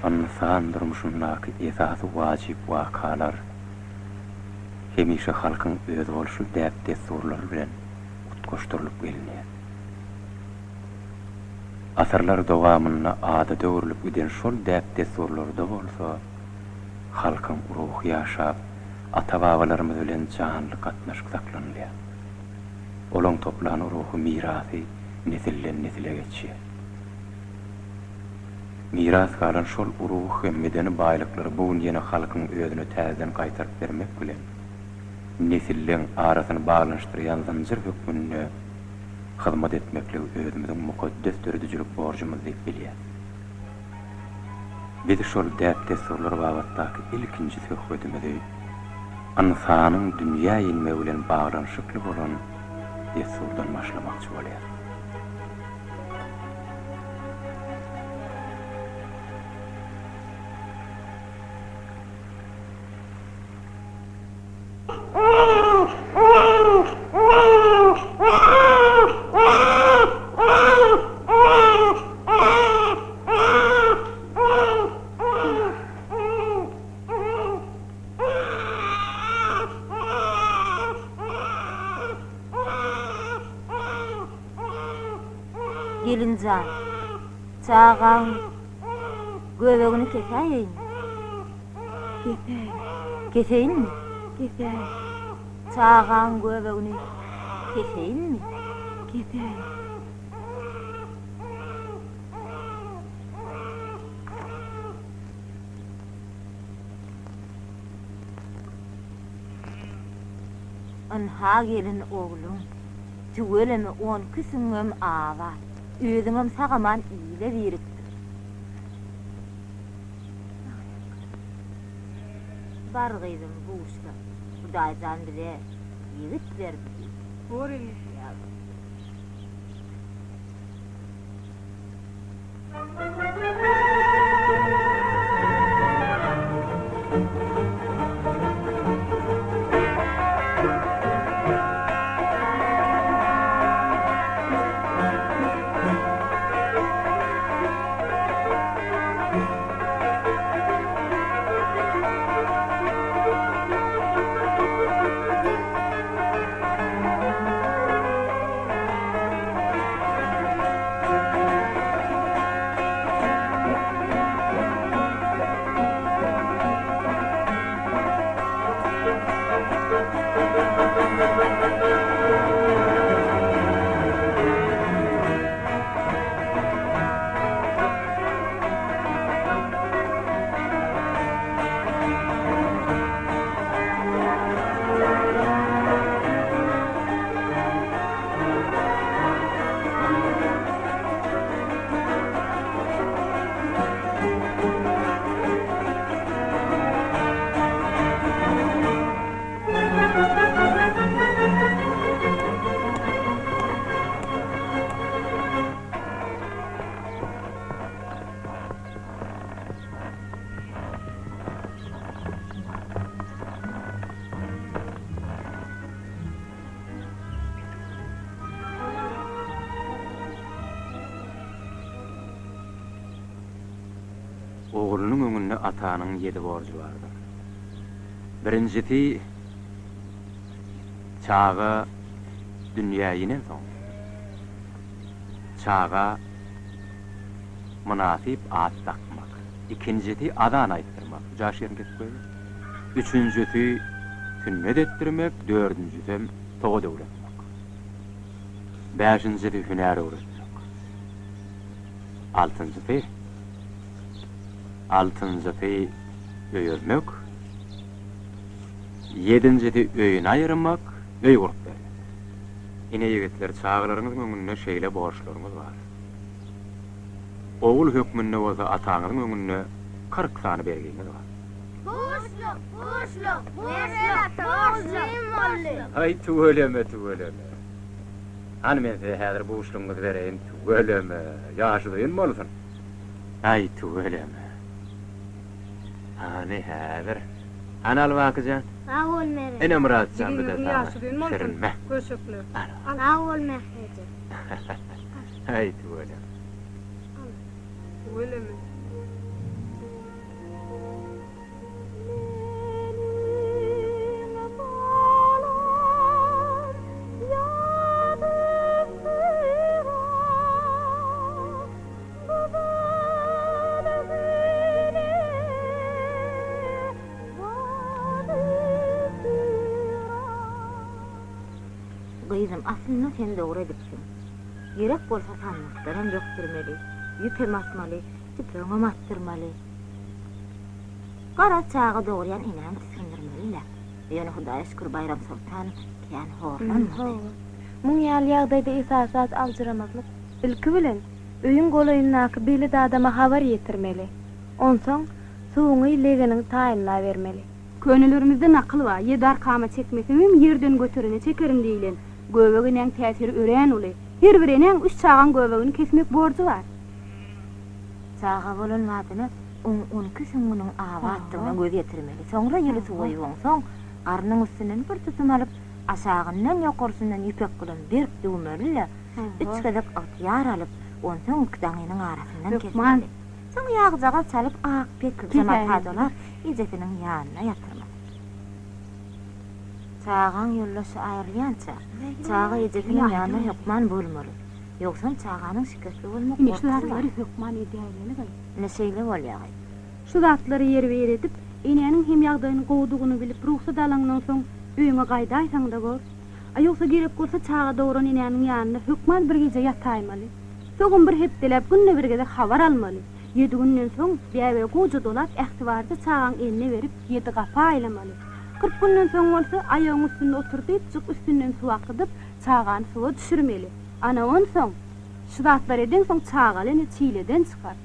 Ansan durmuşundaky esasy wajib wakalar hemişe halkyň öz bolşy däp desturlary bilen utgoşturylyp gelinýär. Asarlar dowamyna ada döwrülüp giden şol däp desturlary da bolsa halkyň ruhy ýaşap ata-babalarymyz bilen canly gatnaşyp saklanýar. Olaň toplany ruhy mirasy nesilden nesile geçýär. Miras kalan şol uruh hem medeni baýlyklary bu ýene halkyň özüne täzeden gaýtaryp bermek bilen nesilleň arasyny baglanşdyrýan zanjyr hökmüne hyzmat etmekle özümiziň mukaddes döredijlik borjumyz diýip bilýär. Biz şol däp desturlar babatdaky ilkinji söhbetimizi insanyň dünýä ilmi bilen baglanşykly bolan desturdan başlamakçy bolýar. Gelincan, çağan, göbegini keseyin. Keseyin mi? Keseyin. Çağan göbegini keseyin mi? Keseyin. Anha gelin oğlum, tüvelemi 10 kısımım ağa. Özüňem sagaman ýyla birikdir. Bar gyzym buşda. Hudaýdan bile ýigit berdi. Borin. Oğlunyň öňünde atanyň 7 borjy bardyr. Birinjisi çağa dünýäýinden soň çağa münasip at takmak. İkincisi adan aýtdyrmak, jaş ýerine getip goýmak. Üçüncüsi hünnet etdirmek, 4-nji toga öwretmek. 5-nji hünär öwretmek. 6-njy öýürmek. 7-nji öýün aýyrmak, öý gurup bermek. Ine ýigitler, çağlaryňyzyň öňünde şeýle borçlaryňyz bar. Oğul hökmünde bolsa ataňyzyň öňünde 40 sany bergiňiz bar. Boşluk. Ay tuweleme. Hani men size häzir bu uşluňyzy bereýin, tuweleme. Ýaşydyň bolsun. Ay tuweleme. Hani häzir. Anal wakyja. Ağol mere. Ene muratsan bir de sana. Şirinme. Köşüklü. Ağol mere. Ay tuweleme. Öyle mi? Gyzym, aslında sen dogry edipsiň. Gerek bolsa sanmakdan jökdürmeli, ýüpem atmaly, ýüpem atdyrmaly. Gara çağı doguryan inan tiskindirmeli. Ýöne Hudaýa şükür Bayram Sultan kän horlanmady. Muň ýaly ýagdaýda esasat aldyramazlyk. Ilki bilen öýüň golaýyndaky beli adama habar ýetirmeli. Onsoň suwuňy legeniň taýynla bermeli. Könüllerimizde nakıl var. Yedar kama çekmesinin yerden götürene çekerin deyilen. Göbeğinin tesiri ören uli. Her birinin 3 çağan göbeğini kesmek borcu var. Çağa bolanmadyny 12 süňüniň awa atdygyna göz ýetirmeli. Soňra ýüli suwy ýuwsoň, garnyň üstünden bir tutum alyp, aşagyndan ýokarsydan ýüpek bilen berk döwmeli. 3 gelek atyar alyp, onsoň ikdaňynyň arasyndan kesmeli. Soň ýagjaga çalyp ak pek jamat hadolar ýejetiniň ýanyna ýatyrmaly. Çağan ýollaşy aýrylýança, çağa ýejetiniň ýanyna hukman bolmaly. Ýoksa çağanyň şikestli bolmak Şu zatları hükman edýärleri gay. Neşeýle bolýar. Şu zatları yer edip, inenin hem ýagdaýyny gowdugyny bilip ruhsat alandan soň öýüňe gaýdaýsaň da bol. Ýoksa gerek bolsa çağa dogran inenin ýanyna hukman bir gece ýataýmaly. Soňun bir hepdelep günne bir gece habar almaly. 7 günden soň bäwe goja dolap ähtibarda çağan eline berip 7 gapa aýlamaly. 40 günden soň bolsa aýagyň üstünde oturdyp, çyk üstünden suw akydyp, çağany suwa düşürmeli. Ana onsoň şu zatlar eden soň çağalyny çiýleden çykar.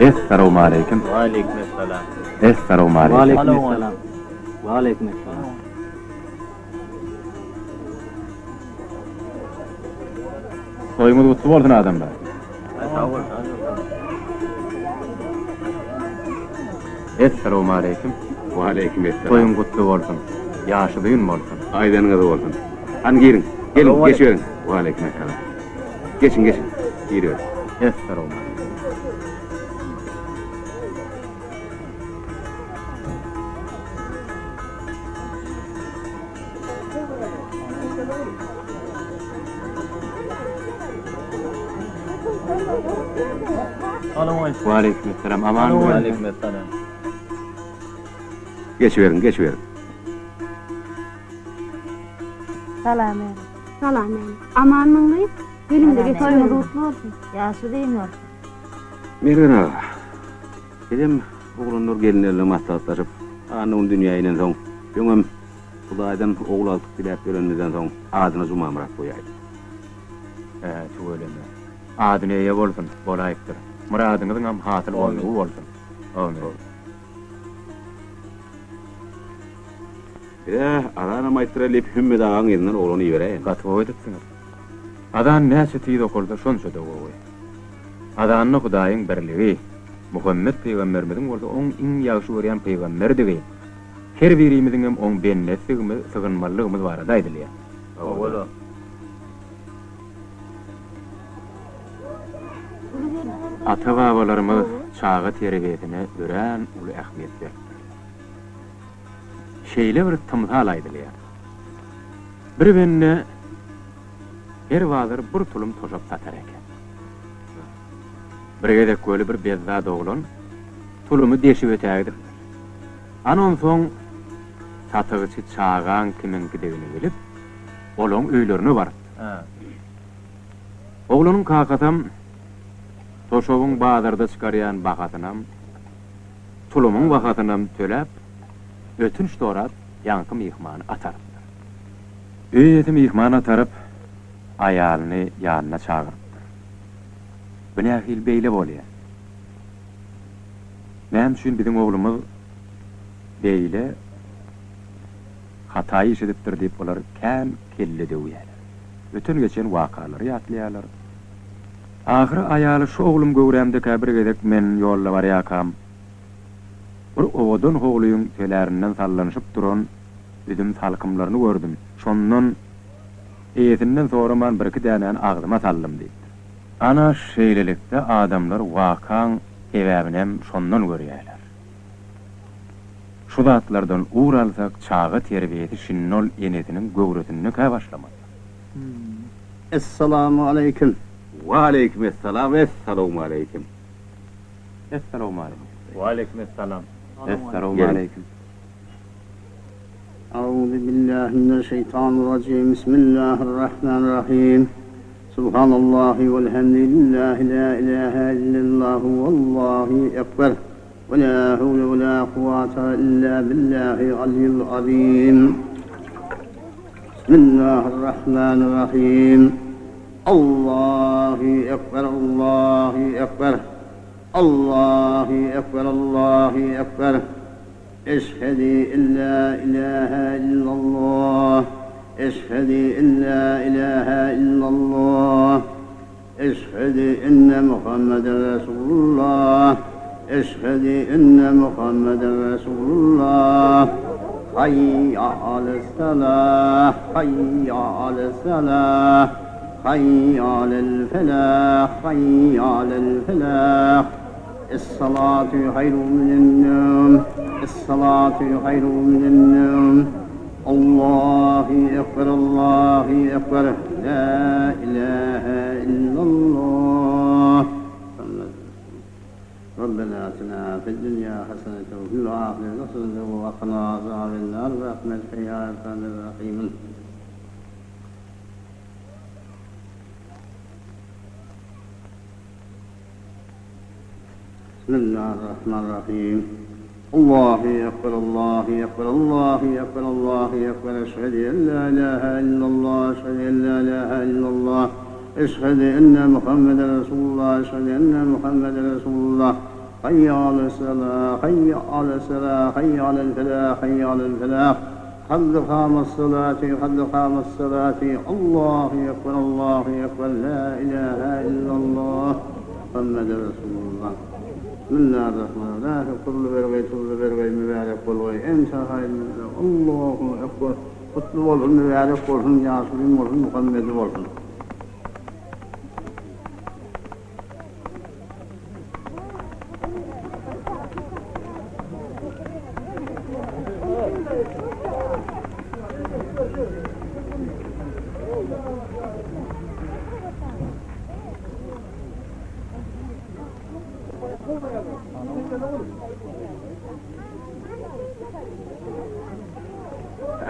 Assalamu alaykum. Wa alaykum assalam. Assalamu alaykum. Wa alaykum assalam. Wa alaykum assalam. Soýumyz gutly bolsun adamlar. Sağ ol. Esselamu aleyküm. Wa aleykum esselam. Toyun kutlu bolsun. Ýaşy düýün bolsun. Aydanıňyz bolsun. Hani girin. Gelin geçiverin. Wa aleykum esselam. Geçin. Giriyor. Esselamu aleyküm. Wa aleykum esselam. Aman Wa bolun. aleykum esselam. Geçiverin. Salam. Salam ene. Aman mınglayıp, elimde Salam geçiyorum. ene. Kutlu olsun. Ýaşy düýün bolsun. Mergen ağa. Dedim oğlun Nur gelinlerle maslahatlaşıp anın dünýäýinden soň ýöňem Hudaýdan oğul aldyk dilep berenmizden soň adyna Zumamrat goýaýdy. Tüweleme. Adyny ýa bolsun, bolaýykdyr. Muradyňyzyň hem hasyl bolmagy bolsun. Amin. Adana maýtralip Hümmet ağaň elinden oğluny ýereýin. Gatwy öýdüpsiňiz. Adan näçe tîd okurda şonça da gowy. Adanyny Hudaýyň birligi, Muhammed peýgamberimiziň bolsa oň iň ýagşy görýän peýgamberdigi. Her birimiziň hem oň bennetligimiz, sygynmalygymyz bar aýdylýar. Awala. Ata-babalarymyz çağa terbiyetine örän uly ähmiýet berdiler. Şeýle bir tymsal aýdylýar. Bir benne her wagtyr bir tulum toşap satar eken. Bir gedek göli bir bezzat oglan tulumy deşip ötägdir. Anan soň satygyçy çağan kiminki degini bilip olaň öýlerine bar. Oglanyň kakatam toşowyň bazarda çykarýan bakatynam, tulumyň bakatynam töläp, ötünç dorap, ýanky mihmany atardyr. Öýeti mihmany ataryp, aýalyny ýanyna çagyrypdyr. Bu nähil beýle bolýar. Näme üçin biziň oglumyz beýle hata işedipdir diýip bolar kän kelle döwýär. Ötün geçen wakalary ýatlaýarlar. Ahir aýaly şu oglum göwrämde käbir gedek men ýolda barýakam. Bir owadan hogluýyň telerinden sallanyşyp duran üdüm salkymlaryny gördüm. Şondan eýetinden sonra man bir-iki dänen agdyma sallym diýip. Ana şeýlelikde adamlar wakaň sebäbinem şondan görýärler. Şu zatlardan uğur alsak çağı terbiyeti şinnol yenetinin göwretini käy başlamadı. Esselamu aleyküm. Wa aleykum esselam. Esselamu aleyküm. Esselamu aleyküm. Wa aleykum esselam. Esselamu Gelin. aleyküm. Euzu billahi mineşşeytanirracim. Bismillahirrahmanirrahim. Subhanallahi velhamdülillahi la ilahe illallah vallahi ekber. Ve la havle ve la kuvvete illa billahi aliyyil azim. Bismillahirrahmanirrahim. Allahu ekber, Allahu ekber. Allahu ekber, Allahu ekber. Eşhedü en la ilahe illallah. Eşhedü en la ilahe illallah. Eşhedü enne Muhammeden Resulullah. Eşhedü enne Muhammeden Resulullah. Hayya ale's-salah, hayya ale's-salah, hayya alel-felah, hayya alel-felah. Es-salatu hayrun minen-nevm, es-salatu hayrun minen-nevm. Allahu ekber, Allahu ekber, la ilahe illallah. ربنا آتنا في الدنيا حسنة وفي الآخرة حسنة وقنا عذاب النار برحمتك يا أرحم الراحمين. بسم الله الرحمن الرحيم. الله أكبر، الله أكبر، الله أكبر، الله أكبر. أشهد أن لا إله إلا الله، أشهد أن لا إله إلا الله، أشهد أن محمدا رسول الله، أشهد أن محمدا رسول الله. حي على الصلاة، حي على الصلاة، حي على الفلاح، حي على الفلاح. قد قام الصلاة، قد قام الصلاة. الله أكبر، الله أكبر، لا إله إلا الله محمد رسول الله. Bismillahirrahmanirrahim. Kullu bergay mübarek bolgay. Ensa hayırlı. Allahu ekber. Kutlu olsun, mübarek olsun, Yasmin olsun, Muhammed olsun.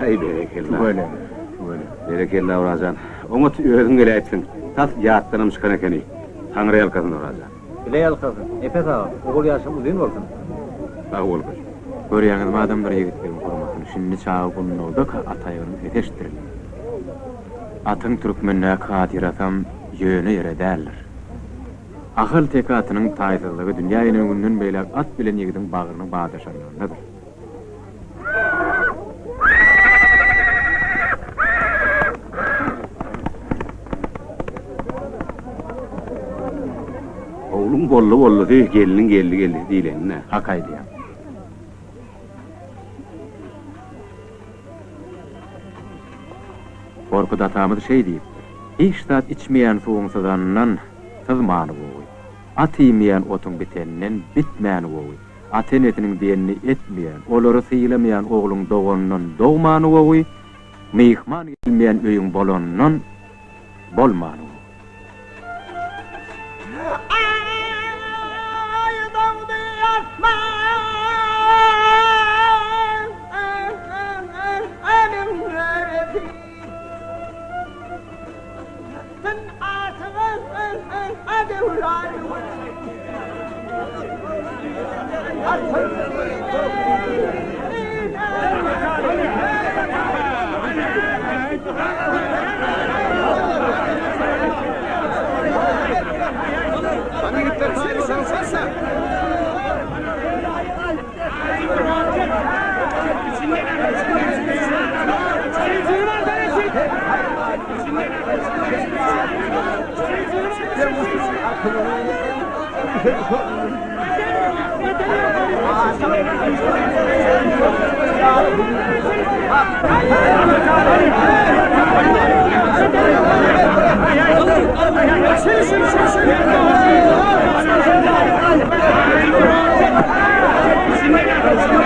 Ay berekella. Böyle. Berekella Urazan. Oňa özüň gele etsin. Tas ýatdanam çykan ekeni. Taňry ýalkasyn Urazan. Bile yalkasın. Efes ağa. Oğul yaşım uzun olsun. Sag bolgur. Görýäňiz adamlar ýigitlerin gurmasyny şindi çağı gunnawda ka ataýyny eteşdirir. Atyň türkmenine kadir atam ýöne ýere däller. Ahıl tekatynyň taýsızlygy dünýä ýene beýlek at bilen ýigitiň bagyrynyň badaşanlaryndadyr. Oğlum bollu gelinin geldi diýlenine. Hak aýdýar. Korkut atamız şey diýipdir. Iştat içmeýän suwuňsadandan sızmany bowy. At ýemeýän otuň biteninden bitmäni bowy. Atyn etiniň diýenini etmeýän, olary syýlamaýan ogluň dogonundan dogmany bowy. Mehman gelmeýän öýüň bolanyndan bolmany bowy. Bismillahirrahmanirrahim.